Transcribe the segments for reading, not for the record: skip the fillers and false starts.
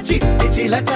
చిట్టి చిలక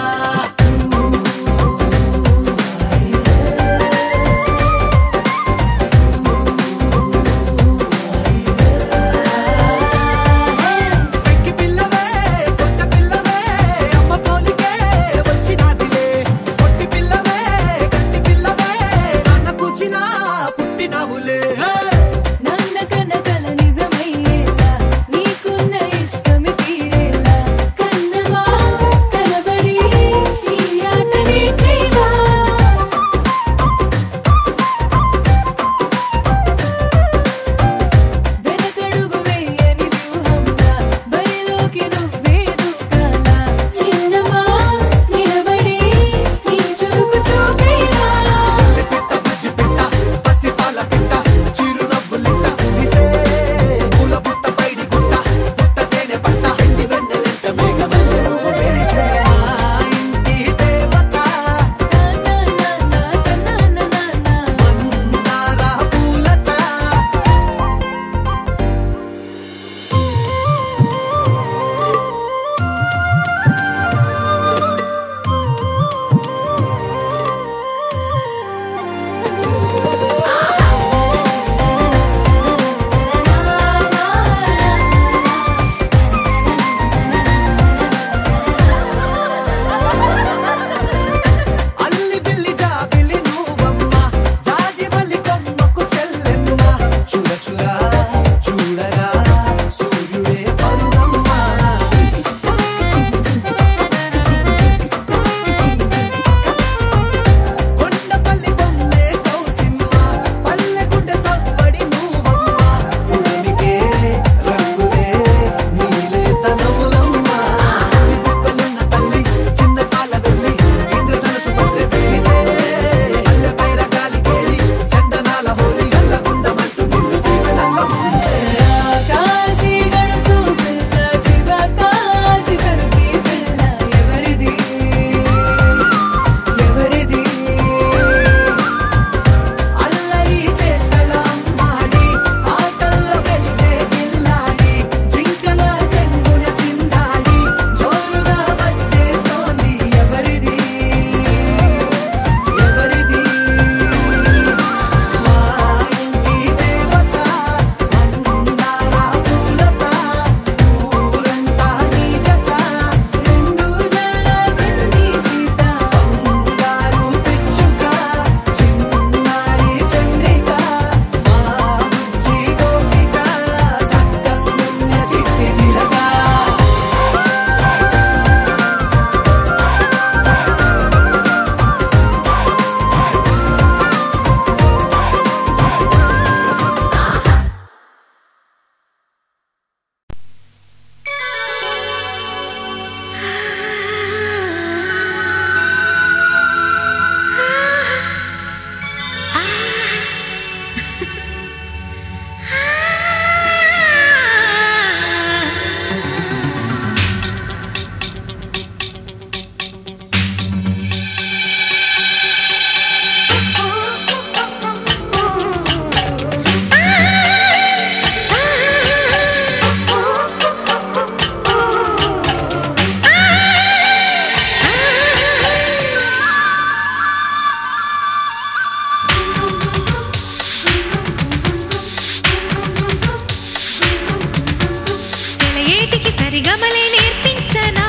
సరిగమలే నేర్పించనా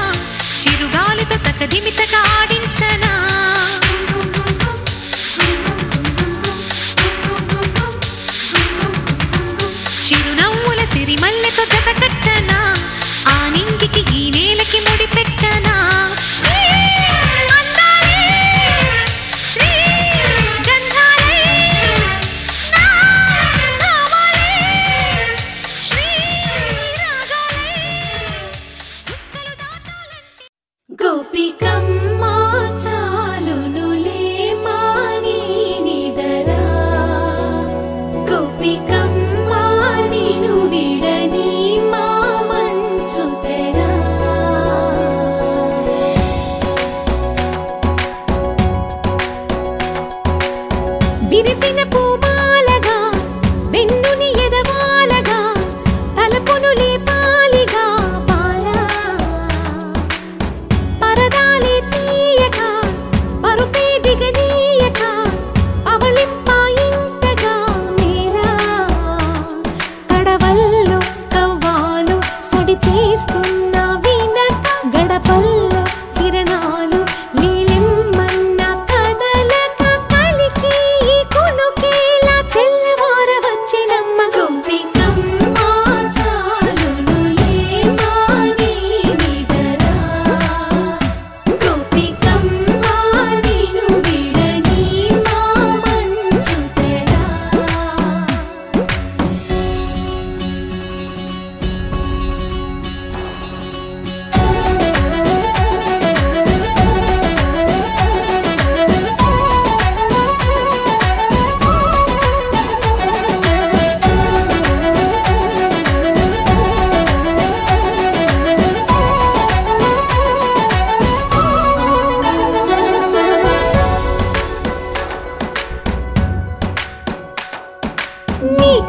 చిరుగాలితో తకదిమితగా ఆడించనా చిరునవ్వుల సిరిమల్లెతో జతకట్టనా ఆ నింగికి ఈ నేలకి ముడిపెట్టనా గోపికమ్మా చాలునులే మాని నిదరా గోపికమ్మా నిను విడని మా మంచు తెరా విరిసిన పూమాలగా వెన్నుని ఎదవాలగా తలపును లేపాలిగా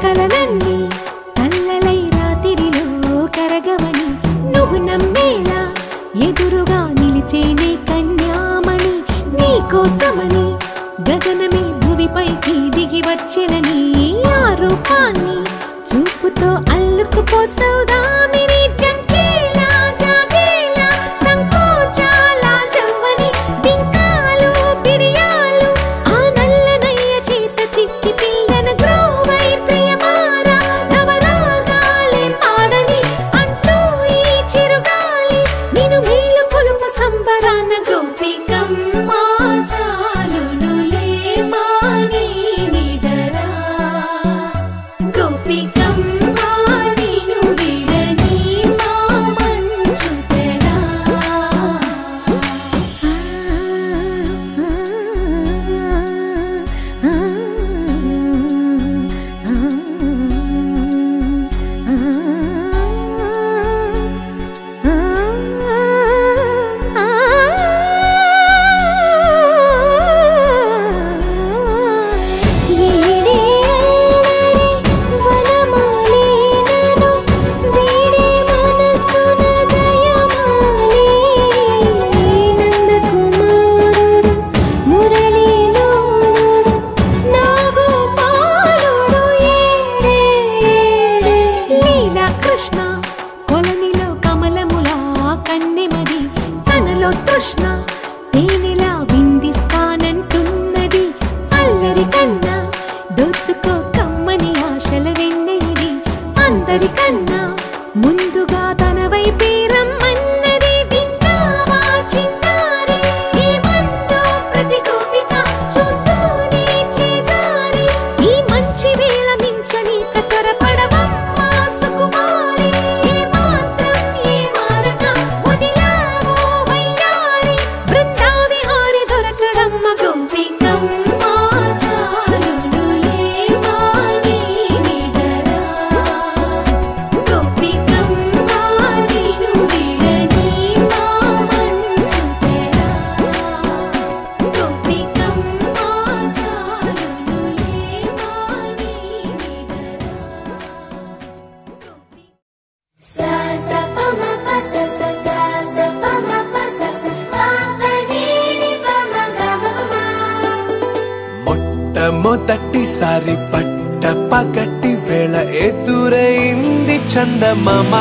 కలలన్నీ కల్లలై రాత్రిలో కరగవని నువ్వు నమ్మేలా ఎదురుగా నిలిచేనే కన్యామణి నీకోసమని గగనమే భూమిపైకి దిగి వచ్చెనని ఆ రూపాన్ని చూపుతో అల్లుకుపోసౌదామిని జంకేలా జాగేలా సంకోచాల జవ్వని బింకాలు బిరియాలు ఆ నల్లనయ్య చేత చిక్కి పిల్లన గ్రోవై ప్రియమారా నవరాగాలే పాడని అంటూ ఈ చిరుగాలి నిన్ను మేలు కొలుపు సంబరాన గోపికమ్మా చాలునులే మాని నిదరా గోపికమ్మా నిన్ను విడని మా మంచు తెరా కృష్ణ తేనెలా విందిస్తానంటున్నది అల్లరి కన్నా దోచుకో కమ్మని ఆశల వెన్నెయిది అందరికన్నా ముందుగా తన వైపే రమ్మన్నది విన్నావా చిన్నారి ఏమందో ప్రతి గోపిక చూస్తూనే చేజారి ఈ మంచి వేళ మించని కతరపడవమ్మా సుకుమారి ఏ మాత్రం ఏ మారక వదిలావో వయ్యారి బృందావిహారి దొరకడమ్మ గోపికమ్మా చాలునులే మాని నిదరా గోపికమ్మా నిన్ను విడని మా మంచు తెరా గోపికమ్మా చాలునులే మాని నిదరా సా సా ప మ ప స స సా స ప మ ప స స ప ప ని ని ప మ గ మ ప మ మొట్టమొదటిసారి పట్ట పగటి వేళ ఎదురైంది చందమామ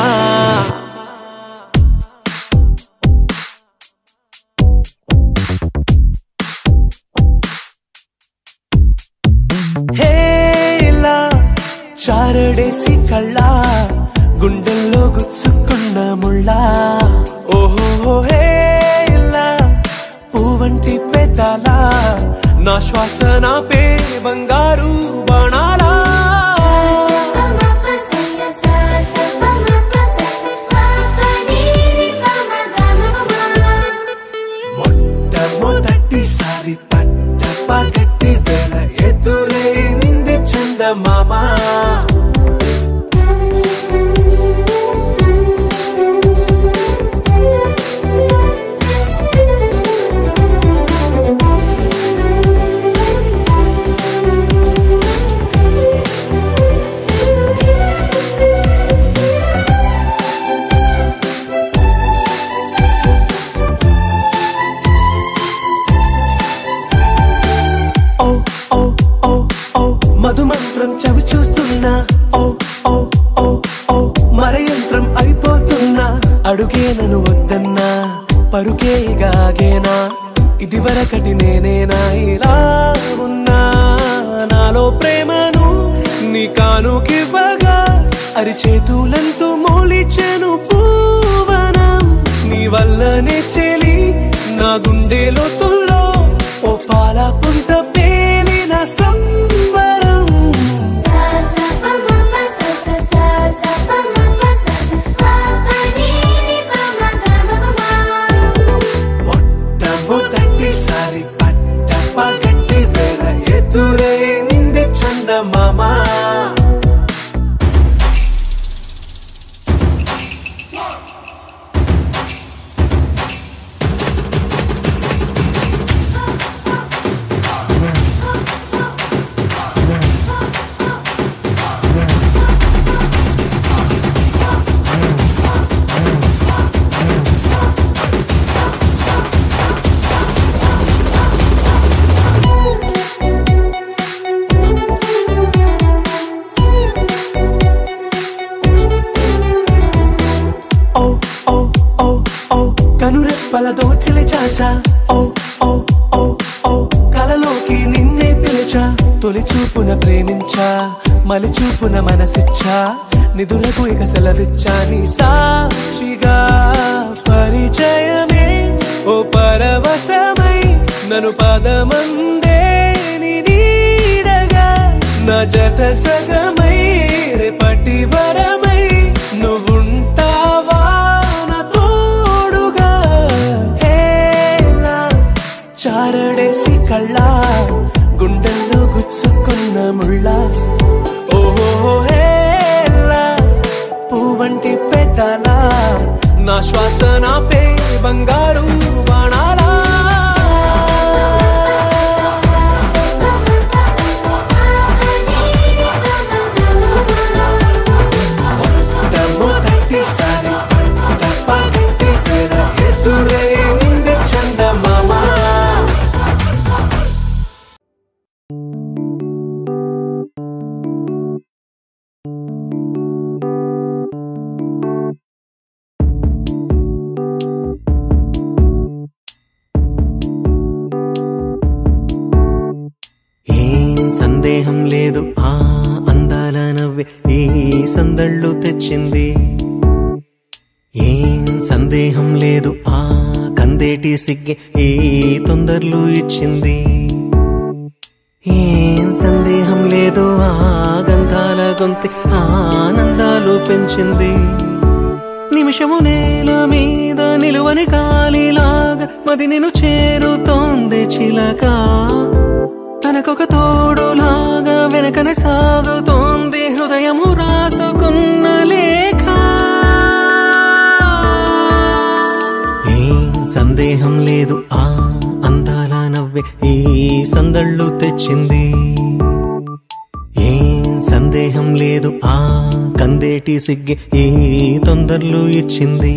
చారడేసి కళ్ళ గుండెల్లో గుచ్చుకున్న ముళ్ళ ఓహో హే ఇలా పువ్వంటి పెదాల నా శ్వాస నా పే బంగారు బాణాలా మొట్టమొదటిసారి పట్ట పగటి వేళ ఎదురైంది చందమామ మధుమంత్రం చవి చూస్తున్నా ఓ ఓ ఓ ఓ మరయంత్రం అయిపోతున్నా అడుగే నన్ను వద్దన్నా పరుకే గాగేనా ఇదివరకటి నేనేనా ఇలా ఉన్నా నాలో ప్రేమను నీ కానుకివ్వగా అరిచేతులంతో మోలిచెను పూవనం నీ వల్లనే చెలి నా గుండె లోతుల్లో ఓ పాల పుంత పేలిన సంబరం మొట్టమొదటిసారి పట్ట పగటి వేళ ఎదురైంది చందమామ కనురెప్పల దోచిలి చాచా ఓ ఓ ఓ ఓ కలలోకి నిన్నే పిలిచా తొలి చూపున ప్రేమించా మలి చూపున మనసిచ్చా నిధులకు ఇక సెలవిచ్చా నీ సాక్షిగా పరిచయమే ఓ పరవశమై నన్ను పదమందే నీ నీడగా నా జత సగమై రేపటి వరమై నువ్వుంటావా చారడేసి కళ్ళ గుండెల్లో గుచ్చుకున్న ముళ్ళ ఓహో హేలా పువ్వంటి పెదాల నా శ్వాస నా పే బంగారు బాణాలా మొట్టమొదటిసారి పట్ట పగటి వేళ ఎదురైంది చందమామ సందేహం లేదు ఆ అందాల నవ్వే ఈ సందళ్ళు తెచ్చింది ఏం సందేహం లేదు ఆ కందేటి సిగ్గే ఈ తొందరలు ఇచ్చింది ఏం సందేహం లేదు ఆ గంధాల గొంతె ఆనందాలు పెంచింది నిమిషము నేల మీద నిలువని గాలిలాగా మది నిన్ను చేరుతోంది చిలక తనకొక తోడులాగా వెనకనే సాగుతోంది హృదయము రాసుకున్న లేఖ ఏం సందేహం లేదు ఆ అందాల నవ్వే ఈ సందళ్ళు తెచ్చింది ఏం సందేహం లేదు ఆ కందేటి సిగ్గే ఈ తొందరలు ఇచ్చింది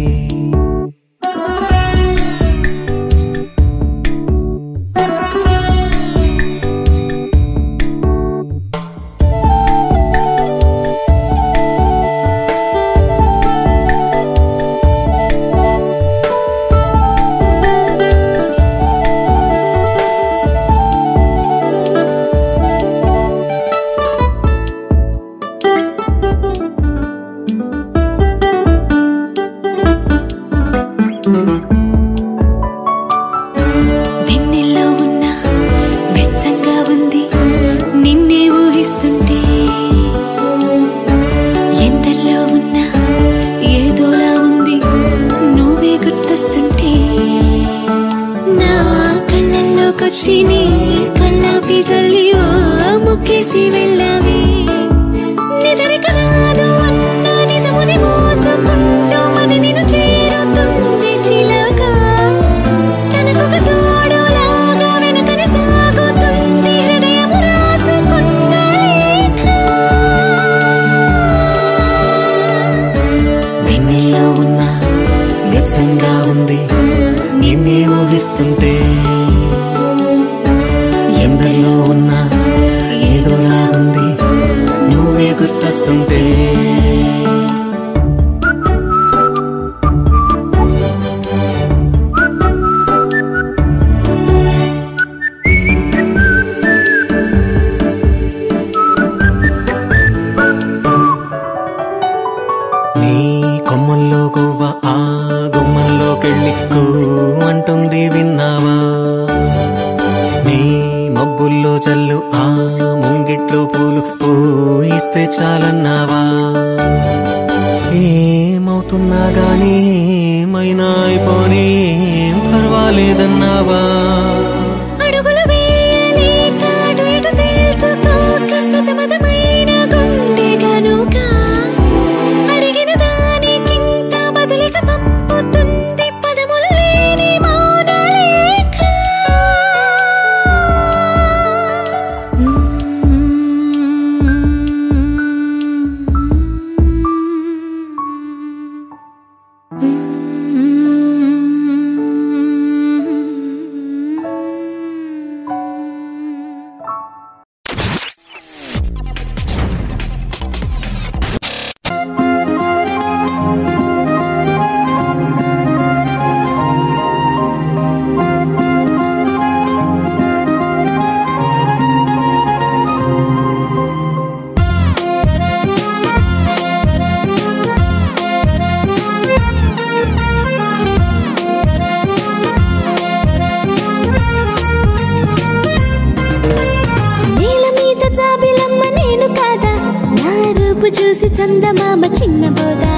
నీరసంగా ఉంది నిన్నే ఊహిస్తుంటే ఎందరిలో ఉన్నా ఏదోలా ఉంది నువ్వే గుర్తొస్తుంటే నీ కొమ్మల్లో గువ్వ ఆ గుమ్మంలోకెళ్ళి అంటుంది విన్నావా నీ మబ్బుల్లో జల్లు ఆ ముంగిట్లో పూలు పూయిస్తే చాలన్నావా ఏమవుతున్నా గానీ ఏమైనా అయిపోనీ పర్వాలేదన్నావా అడుగులు వేయలేక అటు ఇటు తెలుసుకోక సతమతమైన గుండె గనుక అడిగిన దానికింకా బదులిక పంపుతుంది పదములు లేని మౌనలేఖ. నేల మీద జాబిలమ్మ నేను కాదా నా రూపు చూసి చందమామ చిన్నబోదా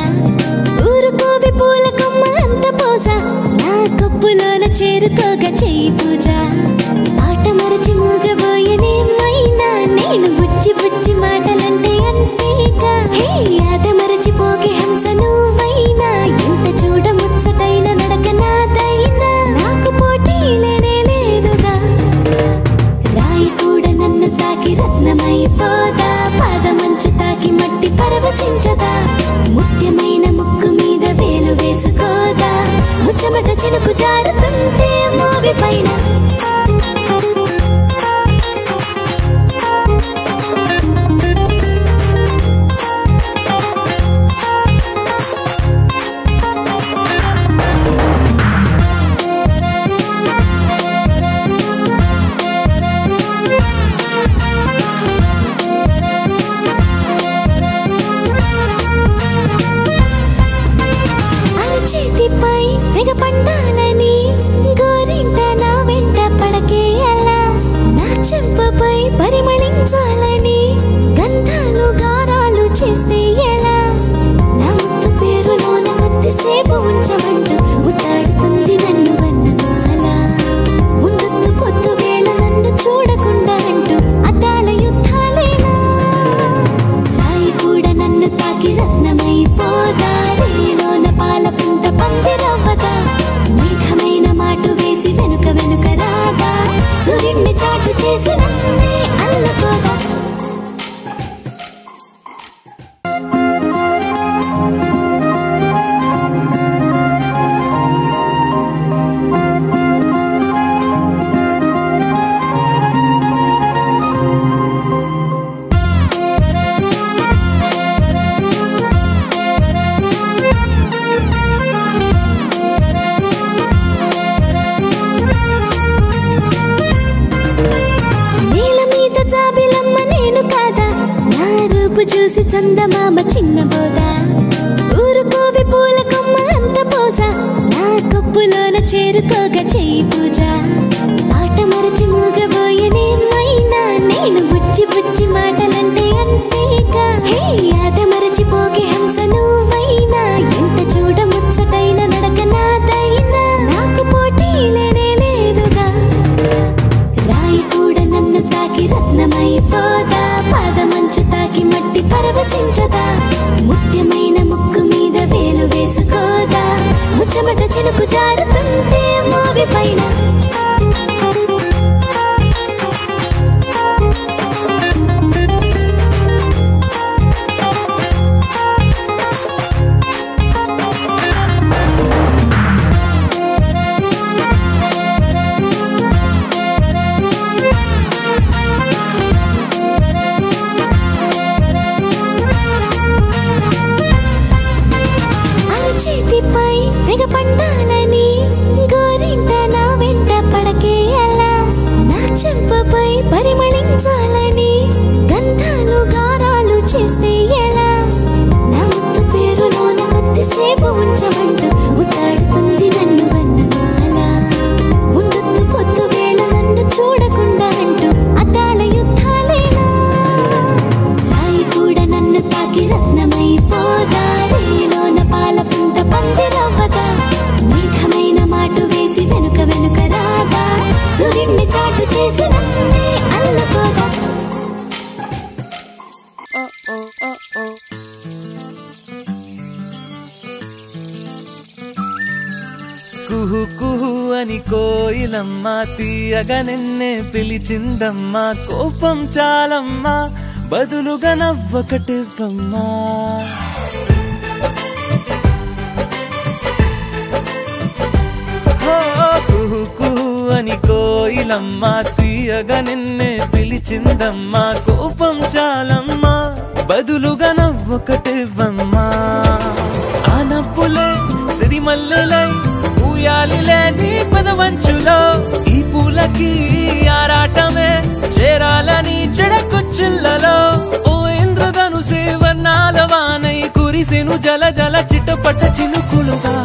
ఊరుకోవి పూల కొమ్మ అంత పోజా నా కప్పులోన చేరుకోగా చెయ్యి పూజ మాట మరచి మూగబోయేనేమైనా నేను బుచ్చి బుచ్చి మాటలంటే అంతేగా హే యాద మరచిపోగే హంస నువ్వైనా ఎంత చూడ ముచ్చటైన నడక నాదైనా నాకు పోటీ లేనే లేదుగా రాయి కూడా నన్ను తాకి రత్నమైపోదా పాదమంచు తాకి మట్టి పరవశించదా ముఖ్యమైన ముక్కు మీద వేలు వేసుకోదా ముచ్చమట చినుకు జారుతుంటే మోవి పైన అరచేతిపై తెగ పండాలని గోరింట నా వెంట పడకే అలా నా చెంపపై పరిమళించాలని గంధాలు గారాలు చేస్తే ఎలా నా ముత్తు పేరులోన కొద్దిసేపు ఉంచమంటూ ముద్దాడుతుంది నన్ను వన్నమాల ఉండొద్దు పొద్దు వేళ నన్ను చూడకుండా అంటూ అద్దాల యుద్ధాలేనా రాయి కూడా నన్ను తాకి రత్నమైపోదా రేలోన పాల పుంట పందిరవ్వదా మేఘమైన మాటు వేసి వెనుక వెనుక రాదా సూర్యుడిని చాటు చేసి నన్నే అల్లుకోదా నేల మీద జాబిలమ్మ నేను కాదా నా రూపు చూసి చందమామ చిన్నబోదా ఊరుకోవి పూల కొమ్మ అంత పోజా నా కప్పులోన చేరుకోగా చెయ్యి పూజ మాట మరచి మూగబోయేనేమైనా నేను బుచ్చి బుచ్చి మాటలంటే అంతేగా హే యాద మరచిపోగే హంస నువ్వైనా ఎంత చూడ ముచ్చటైన నడక నాదైనా నాకు పోటీ లేనే లేదుగా రాయి కూడా నన్ను తాకి రత్నమైపోదా పాదమంచు తాకి మట్టి పరవశించదా ముఖ్యమైన ముక్కు మీద వేలు వేసుకోదా ముచ్చమట చినుకు జారుతుంటే మోవి పైన చేతిపై తెగ పండాలని గోరింట నా వెంట పడకేయాలా నా చెంపపై పరిమళించాలని గంధాలు గారాలు చేస్తే ఎలా నా ముద్దు పేరులోన కొద్దిసేపు ఉంచమంటూ ముద్దాడుతుంది నన్ను వన్నమాల ఉండొద్దు పొద్దు వేళ నన్ను చూడకుండా అంటూ అద్దాల యుద్ధాలేనా రాయి కూడా నన్ను తాకి రత్నమైపోదా రేలోన పాల పుంట పందిరవ్వదా మేఘమైన మాటు వేసి వెనుక వెనుక రాదా సూర్యుడిని చాటు చేసి నన్నే అల్లుకోదా కుహు కుహు అని కోయిలమ్మ తీయగా నిన్నే పిలిచిందమ్మా కోపం చాలమ్మా బదులుగా నవ్వొకటివ్వమ్మా కుహు కుహు అని కోయిలమ్మ తీయగా నిన్నే పిలిచిందమ్మా కోపం చాలమ్మా బదులుగా నవ్వొకటివ్వమ్మా ఆ నవ్వులే సిరిమల్లెలై ఊయాలిలే నీ పదవంచులో ఈ పూలకి ఆరాటమే చేరాలని చెడకొచ్చిల్లలో ఓ ఇంద్రధనుసే వర్ణాల వానై కురిసెను జల జల చిటపట చినుకులుగా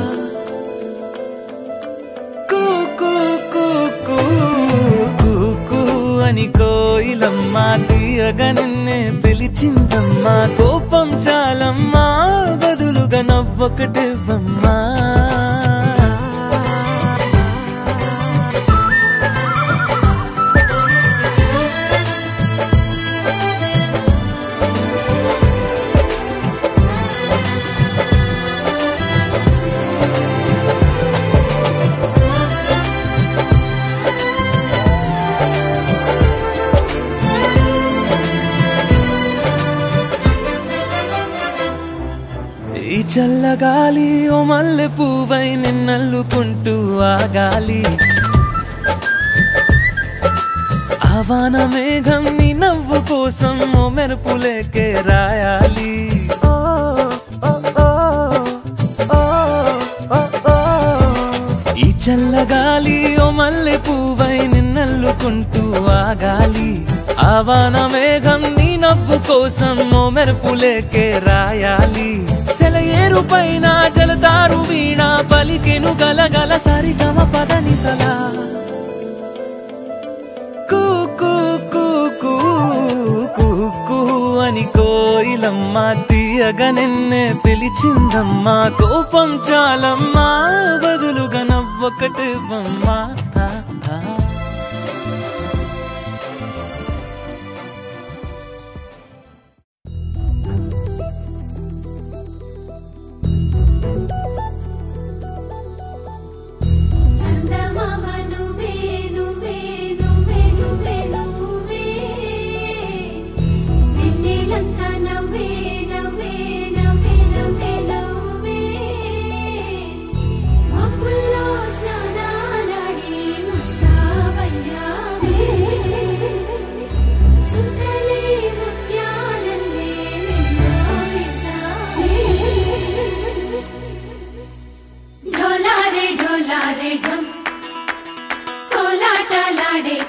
అని కోయిలమ్మ తీయగా నిన్నే పిలిచిందమ్మా కోపం చాలమ్మా బదులుగా నవ్వొకటివ్వమ్మా ఈ చల్లగాలి ఓ మల్లె పువ్వై నిన్నల్లుకుంటూ ఆగాలి ఆవాన మేఘం నీ నవ్వు కోసం ఓ మెరుపులేకే రాయాలి ఈ చల్లగాలి ఓ మల్లె పువ్వై నిన్నల్లుకుంటూ ఆగాలి ఆవాన మేఘం నీ నవ్వు కోసం ఓ మెరుపులేకే రాయాలి సెలయేరు పైన జలతారు వీణ పలికెను గలగల సరిగమ పదనిసలా కూ కూ కూ కూ కూ కూ అని కోయిలమ్మ తీయగా నిన్నే పిలిచిందమ్మా కోపం చాలమ్మా బదులుగా నవ్వొకటివ్వమ్మా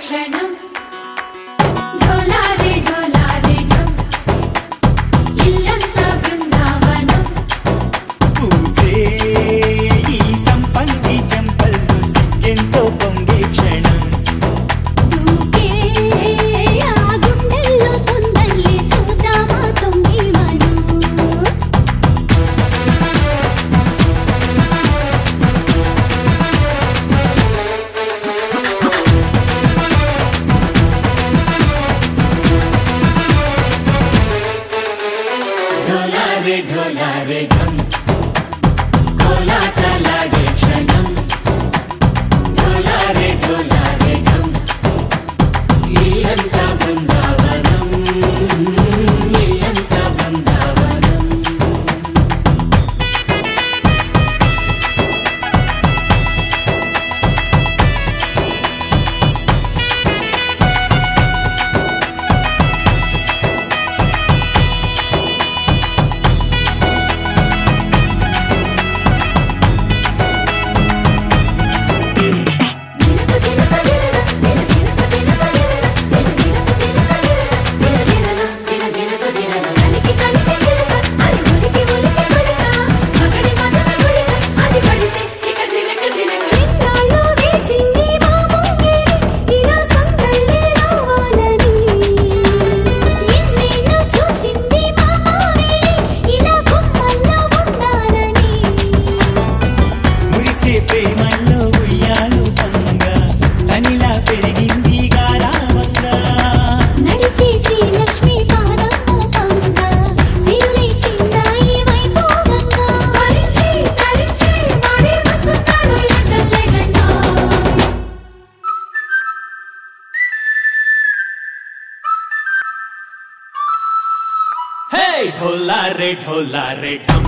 క్షణం ढोला रे ढम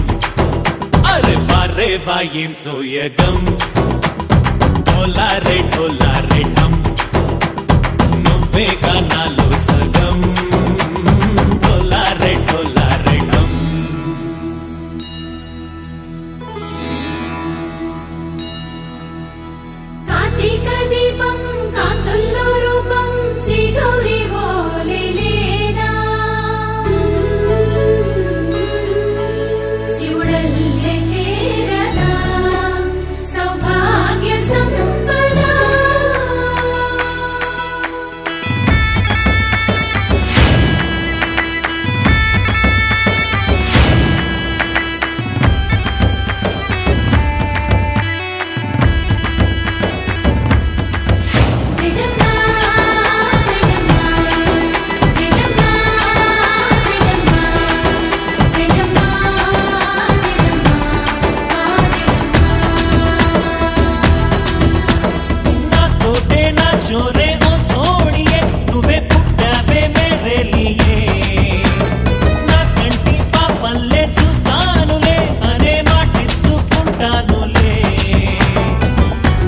अरे बारे वायें सोयगम ढोला रे ढम నువ్వేగా నాలో సగం ढोला रे ढम కార్తీక దీపం కాంతుల్లో రూపం శ్రీ గౌరీ ఓలేలేనా శివుడల్లే చేరనా సౌభాగ్య సంపద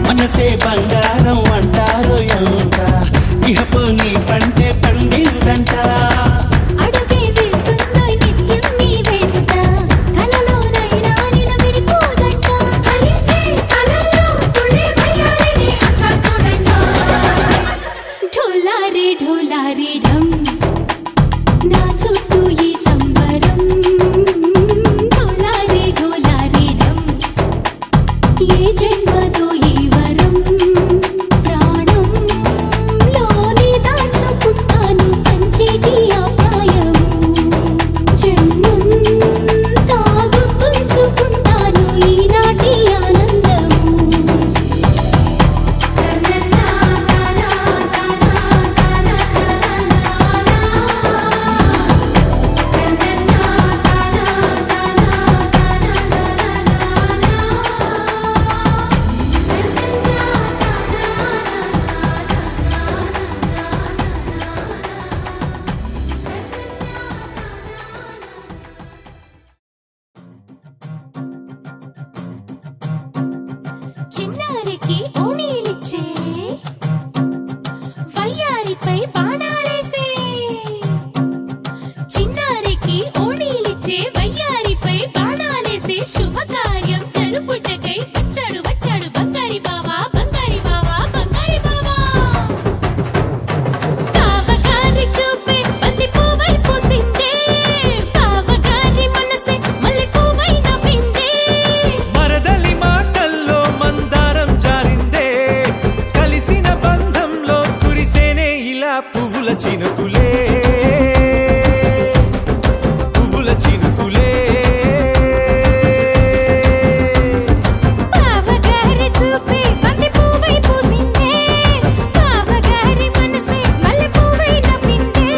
మనసే బంగారం అంటారు ఎంత ఇహపు నీ పంటే పండిందంట అడుగే వేస్తుందో నిత్యం నీ వెంట కలలోనైనా నిన్ను విడిపోదంట హరించే కలల్లో తుళ్ళే వయ్యారిని అంతా చూడండి ढोला रे ढम నా చుట్టూ ఈ సంబరం ढोला रे ढम ఏ జన్మతో ఈ వరం ప్రాణం లోని దాచుకుంటాను పంచేటి అపాయము జన్మం తాగు తుంచుకుంటాను ఈనాటి ఆనందము చిన్నారికి ఓణీలిచ్చే వయ్యారిపై బాణాలేసే చిన్నారికి ఓణీలిచ్చే వయ్యారిపై బాణాలేసే శుభకార్యం జరుపుటకై వచ్చాడు వచ్చాడు బంగారి బావా బంగారి బావా బంగారి బావా బావగారి చూపే బంతి పువ్వై పూసిందే బావగారి మనసే మల్లె పువ్వై నవ్విందే మరదలి మాటల్లో మందారం జారిందే కలిసిన బంధంలో కురిసేనే ఇలా పువ్వుల చినుకులే పువ్వుల చినుకులే బావగారి చూపే బంతి పువ్వై పూసిందే బావగారి మనసే మల్లె పువ్వై నవ్విందే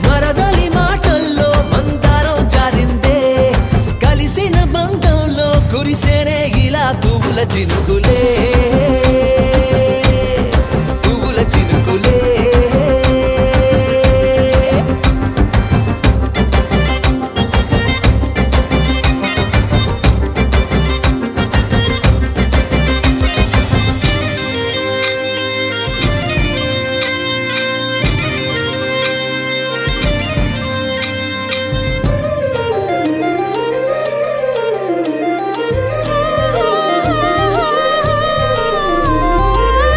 మరదలి మాటల్లో మందారం జారిందే కలిసిన బంధంలో కురిసేనే ఇలా పువ్వుల చినుకులే పువ్వుల చినుకులే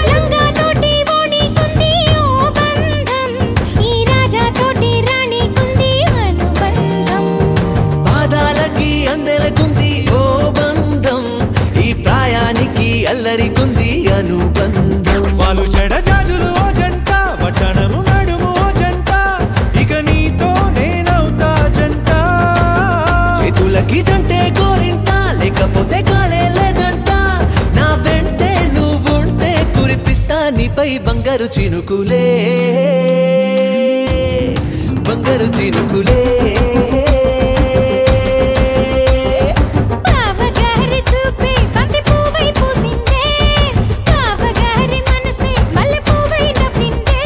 లంగా తోటి ఓణి కుంది ఓ బంధం ఈ రాజా తోటి రాణి కుంది అనుబంధం పాదాలకి అందెలకుంది ఓ బంధం ఈ ప్రాయానికి అల్లరికుంది అనుబంధం వాళ్ళు చెడ జాజులు ఓ జంట వడ్డనము నడుము ఓ జంట ఇక నీతో నేనవుతా జంట చేతులకి జంటే కోరింట లేకపోతే కాలే లేదంట నా వెంటే నువ్వుంటే కురిపిస్తా నీపై బంగారు చినుకులే బంగారు చినుకులే బావగారి చూపే బంతి పువ్వై పూసిందే బావగారి మనసే మల్లె పువ్వై నవ్విందే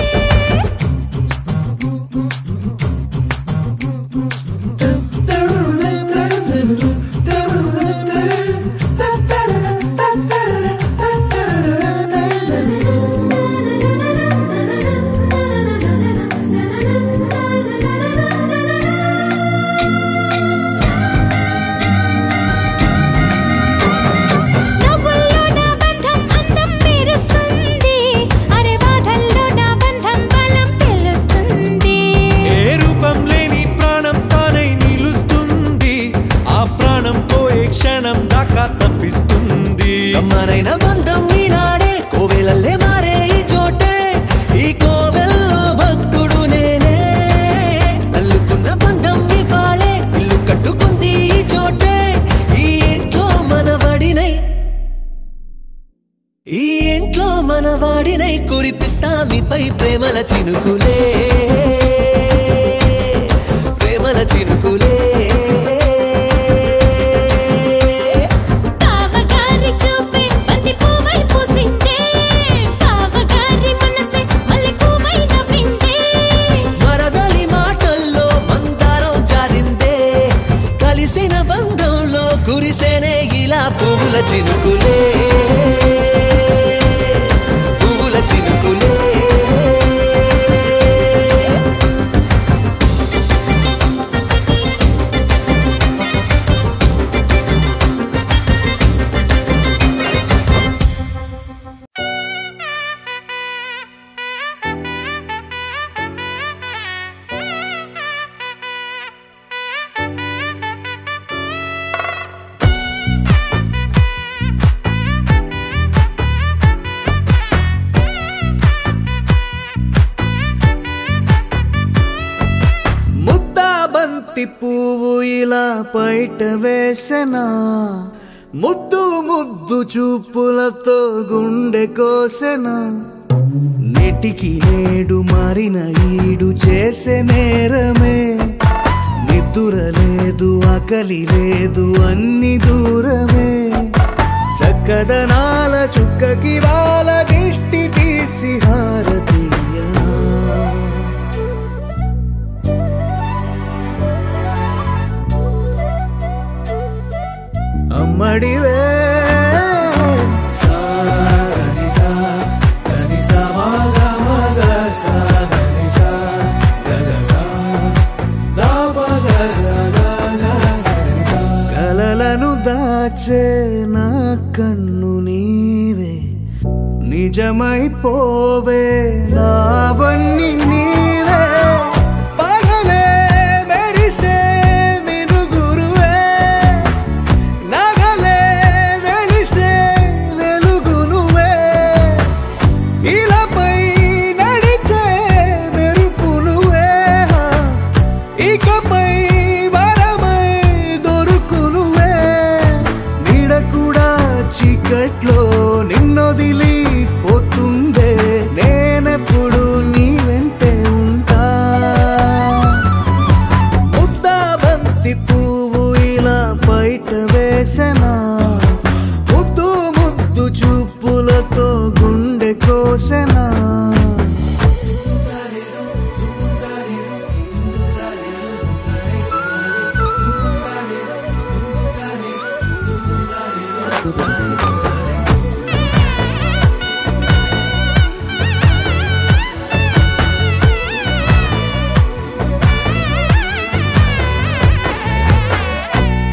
ఉంది. అమ్మనైన బంధం ఈనాడే కోవెలల్లే మారే ఈ చోటే, ఈ కోవెల్లో భక్తుడు నేనే. అల్లుకున్న బంధం ఇవాళే ఇల్లు కట్టుకుంది ఈ చోటే, ఈ ఇంట్లో మనవాడినై, ఈ ఇంట్లో మనవాడినై కురిపిస్తా మీపై ప్రేమల చినుకులే, ప్రేమల చినుకులే. బావగారి చూపే బంతి పువ్వై పూసిందే, బావగారి మనసే మల్లె పువ్వై నవ్విందే. మరదలి మాటల్లో మందారం జారిందే, కలిసిన బంధంలో కురిసేనే ఇలా పువ్వుల చినుకులే, పువ్వుల చినుకులే. ముద్దాబంతి పువ్వు ఇలా బయట వేసెనా, ముద్దు ముద్దు చూపులతో గుండె కోసెనా. నెటికి నేడు మారిన ఈడు చేసే నేరమే, నిద్ర లేదు ఆకలి లేదు అన్ని దూరమే. చక్కదనాల చుక్కకి వాళ్ళ దిష్టి తీసి హారతీయనా. అమ్మడివే కలలను దాచే నా కన్ను నీవే, నిజమైపోవే నావన్నీ నీవే. పగలే మెరిసే మినుగురువే, నగలే వెలిసే వెలుగునువే. ఇలాపై నడిచే మెరుపునువే, ఇకపై వరమై దొరుకునువే. నీడ కూడా చీకట్లో నిన్నొదిలి పోతుందే, నేనెప్పుడు నీ వెంటే ఉంటా. ముద్దాబంతి పువ్వు ఇలా బయట వేసెనా, ముద్దు ముద్దు చూపులతో గుండె కోసెనా.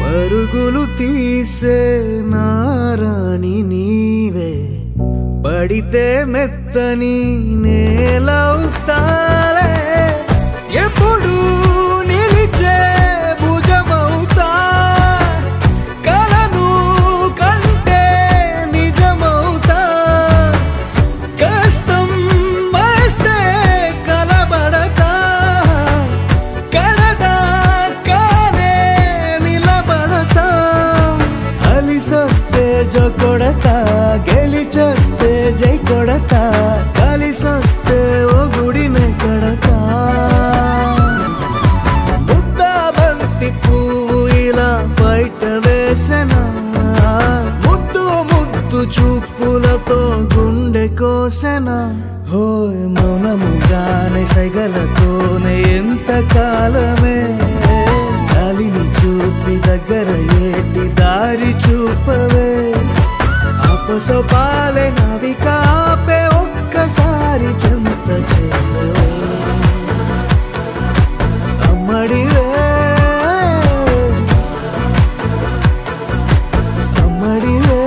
పరుగులు తీసే నారాణి నీవే, పడితే మెత్తని నేలవుతాలే. ఎప్పుడు నిలిచే భుజమవుతా, కలను కంటే నిజమవుతా. కష్టం వస్తే కలబడతా, కడదాకానే నిలబడతా. అలిసొస్తే జో కొడతా, గెలిచొస్తే జై కొడతా. కలిసొస్తే ఓ గుడినే కడతా. ముద్దాబంతి పువ్వు ఇలా బయట వేసెనా, ముద్దు ముద్దు చూపులతో గుండె కోసెనా. హోయ్ మౌనముగానే సైగలతోనే ఎంత కాలమే, జాలిని చూపి దగ్గర ఏటి దారి చూపవే. అపసొపాలే నవికాపే ఒక్కసారి చెంత చేరవే. అమ్మడివే అమ్మడివే.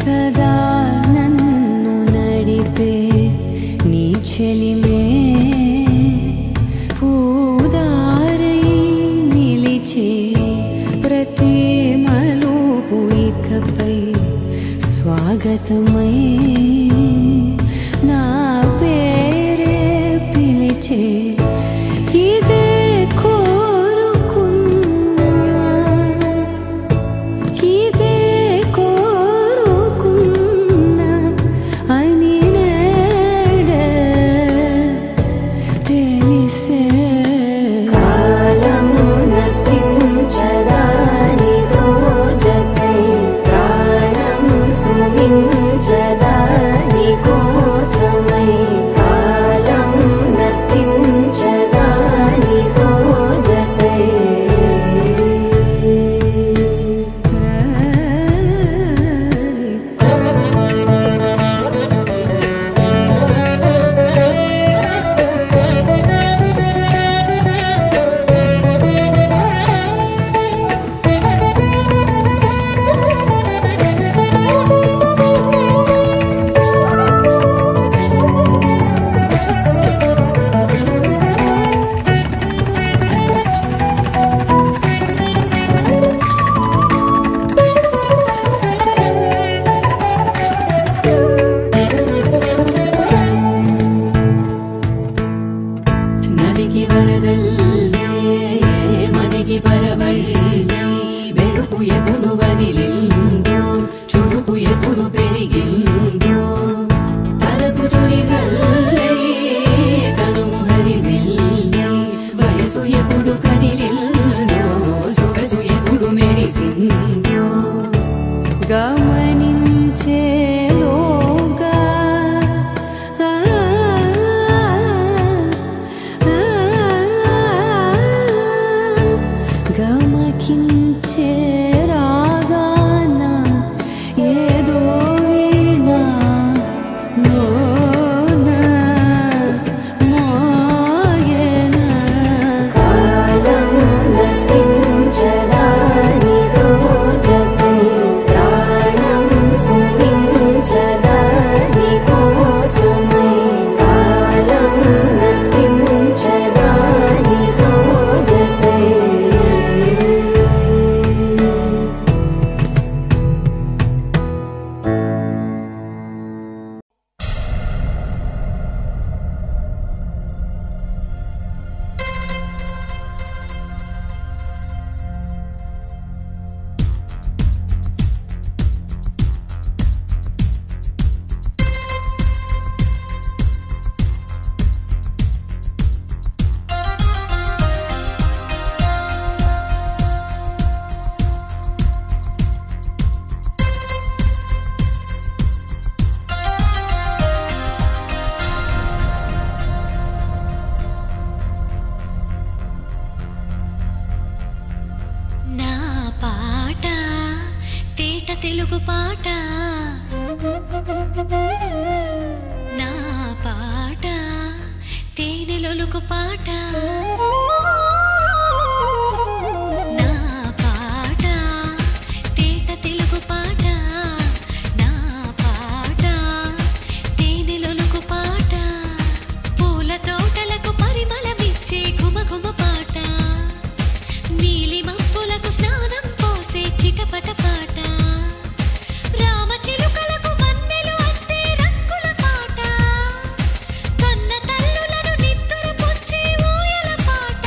సదా నన్ను నడిపే నీ చెలిమే పూదారై నిలిచే ప్రతి మలుపు ఇకపై స్వాగతమై నా పేరే పిలిచే ఇదే కోరుకున్నా ఇదే కోరుకున్నా అని నేడే తెలిసే కాలం నతించదా నీతో జతై ప్రాణం సుమించదా నీ కోసమై కాలం నతించదా నీతో జతై నదికి వరదల్లే మదికి పరవళ్ళే మెరుపు ఎప్పుడు వదిలిందో చురుకు ఎప్పుడు పెరిగిందో తలపు తొలి సల్లే కనుము హరిమెల్లే వయసు ఎప్పుడు కదిలిందో సొగసు ఎప్పుడు మెరిసిందో గమనించేలోగా గమకించే రాగాన ఏదో వీణా మోనా మోయేనా కాలం నతించదా నీతో జతై ప్రాణం సుమించదా నీ కోసమై కాలం నతించదా నీతో జతై నా పాట తేట తెలుగు పాట నా పాట తేనెలొలుకు పాట నా పాట తేట తెలుగు పాట నా పాట తేనెలొలుకు పాట పూల తోటలకు పరిమళమిచ్చే ఘుమఘుమ పాట నీలి మబ్బులకు స్నానం పోసే చిటపట పాట రామచిలుకలకు వన్నెలు అద్దే రంగుల పాట కన్న తల్లులను నిద్దుర పుచ్చే ఊయల పాట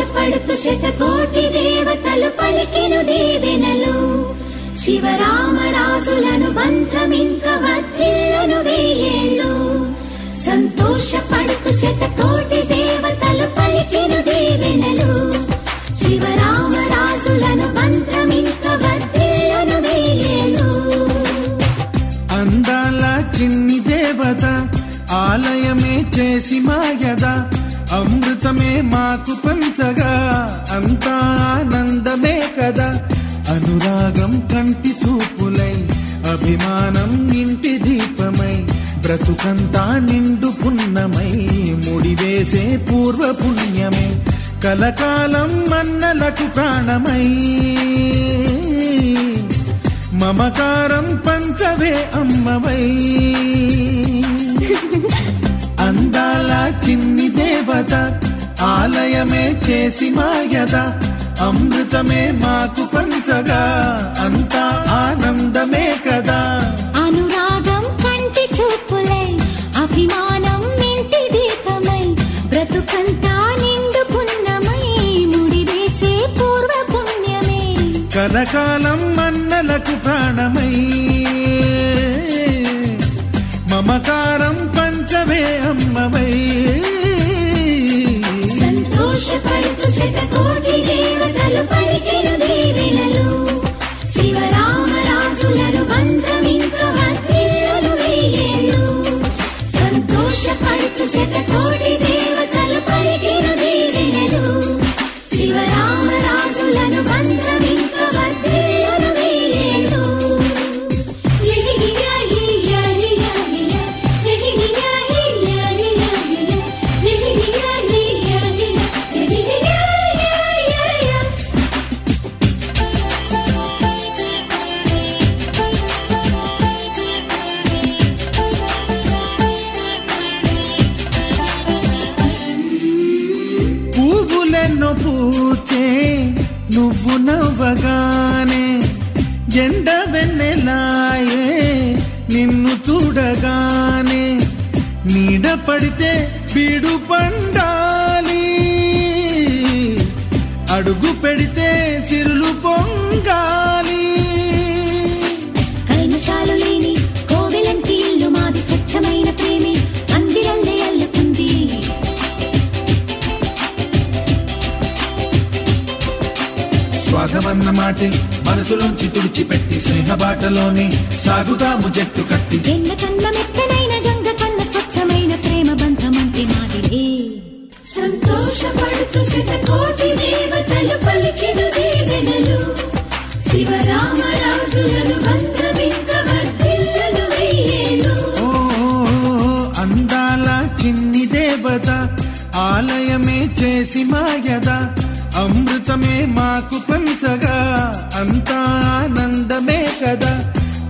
సంతోషపడుతూ శతకోటి దేవతలు పలికెను దీవెనలు శివరామరాజులను బంధమింక వర్ధిల్లును వెయ్యేళ్ళు సంతోషపడుతూ శతకోటి దేవతలు పలికెను దీవెనలు శివరామరాజులను బంధమింక వర్ధిల్లును వెయ్యేళ్ళు అందాల చిన్ని దేవత ఆలయమే చేసి మాయద అమృతమే మాకు పంచగా అంతా ఆనందమే కదా అనురాగం కంటి చూపులై అభిమానం ఇంటి దీపమై బ్రతుకంతా నిండు పున్నమై ముడివేసే పూర్వ పుణ్యమే కలకాలం మన్నలకు ప్రాణమై మమకారం పంచవే అమ్మవై అందాల చిన్ని దేవత ఆలయమే చేసి మాయద అమృతమే మాకు పంచగా అంతా ఆనందమే కదా అనురాగం కంటి చూపులై అభిమానం ఇంటి దీపమై బ్రతుకంతా నిండు పున్నమై ముడివేసే పూర్వ పుణ్యమే కలకాలం మన్నలకు ప్రాణమై మమకారం పంచవే అమ్మవై సంతోషపడుతూ శతకోటి దేవతలు పలికెను దీవెనలు శివరామరాజులను బంధమింక వర్ధిల్లును వెయ్యేళ్ళు సంతోషపడుతూ శతకోటి దేవతలు పలికెను దీవెనలు శివరామరాజులను బంధమింక వర్ధిల్లును వెయ్యేళ్ళు పువ్వులెన్నో పూచే నువ్వు నవ్వగానే ఎండ వెన్నెలాయే నిన్ను చూడగానే నీడ పడితే బీడు పండాలి అడుగు పెడితే చిరులు పొంగాలి కల్మషాలు లేని కోవెలంటి ఇల్లు మాది స్వచ్ఛమైన ప్రేమి అందిరల్లే అల్లుకుంది స్వాగమన్న మాటే మనసులోంచి తుడిచిపెట్టి స్నేహబాటలోనే సాగుతాము జట్టు కట్టి ఎన్న కన్న మెత్తనైన గంగ కన్న స్వచ్ఛమైన ప్రేమ బంధమంటే మాదిలే సంతోషపడుతూ శతకోటి దేవతలు పలికెను దీవెనలు శివరామరాజులను బంధమింక వర్ధిల్లును వెయ్యేళ్ళు అందాల చిన్ని దేవత ఆలయమే చేసి మాయద అమృతమే మాకు పంచగా అంతా ఆనందమే కదా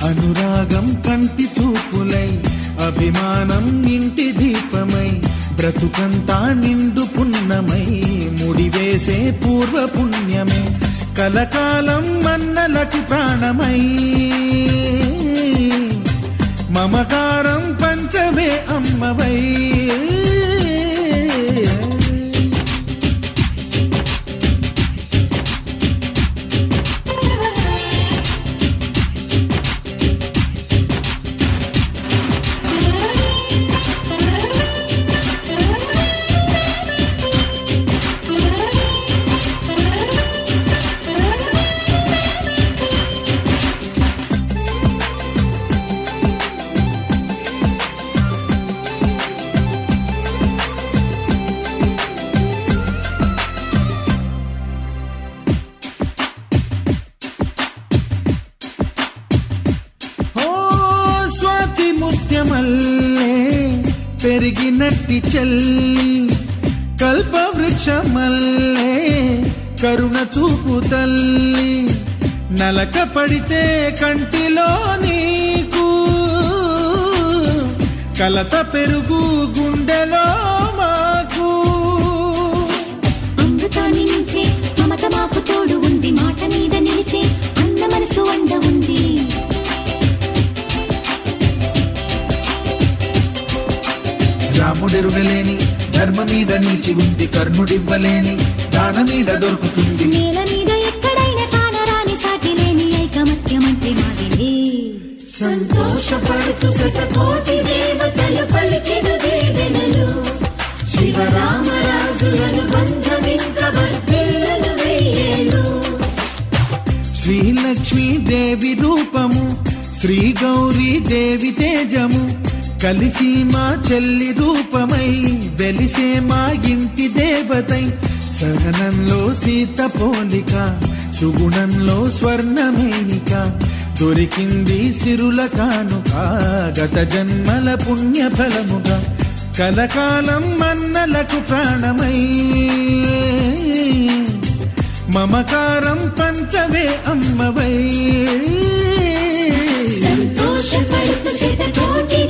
అనురాగం కంటి చూపులై అభిమానం ఇంటి దీపమై బ్రతుకంతా నిండు పున్నమై ముడివేసే పూర్వ పుణ్యమే కలకాలం మన్నలకు ప్రాణమై మమకారం పంచవే అమ్మవై పెరిగినట్టి చెల్లి కల్పవృక్షమల్లే కరుణ చూపు తల్లి నలక పడితే కంటిలో నీకు కలత పెరుగు గుండెలో మాకు అమృతాన్ని మించే మమత మాకు తోడు ఉంది మాట మీద నిలిచే అన్న మనసు అండ ఉంది రాముడెరుగలేని ధర్మ మీద నీచి ఉంది కర్ణుడివ్వలేని దాన మీద దొరుకుతుంది. నేల మీద ఎక్కడైనా కానరాని సాటి లేని ఐకమత్యమంటే మాదిలే. సంతోషపడుతూ శతకోటి దేవతలు పలికెను దీవెనలు, శివరామరాజులను బంధమింక వర్ధిల్లును వెయ్యేళ్ళు. శ్రీలక్ష్మీ దేవి రూపము శ్రీ గౌరీ దేవి తేజము కలిసి మా చెల్లి రూపమై వెలిసే మా ఇంటి దేవతై. సహనంలో సీత పోలిక సుగుణంలో స్వర్ణమేనిక దొరికింది సిరుల కానుక గత జన్మల పుణ్య ఫలముగా కలకాలం మన్నలకు ప్రాణమై మమకారం పంచవే అమ్మవై. సంతోషపడుతూ శతకోటి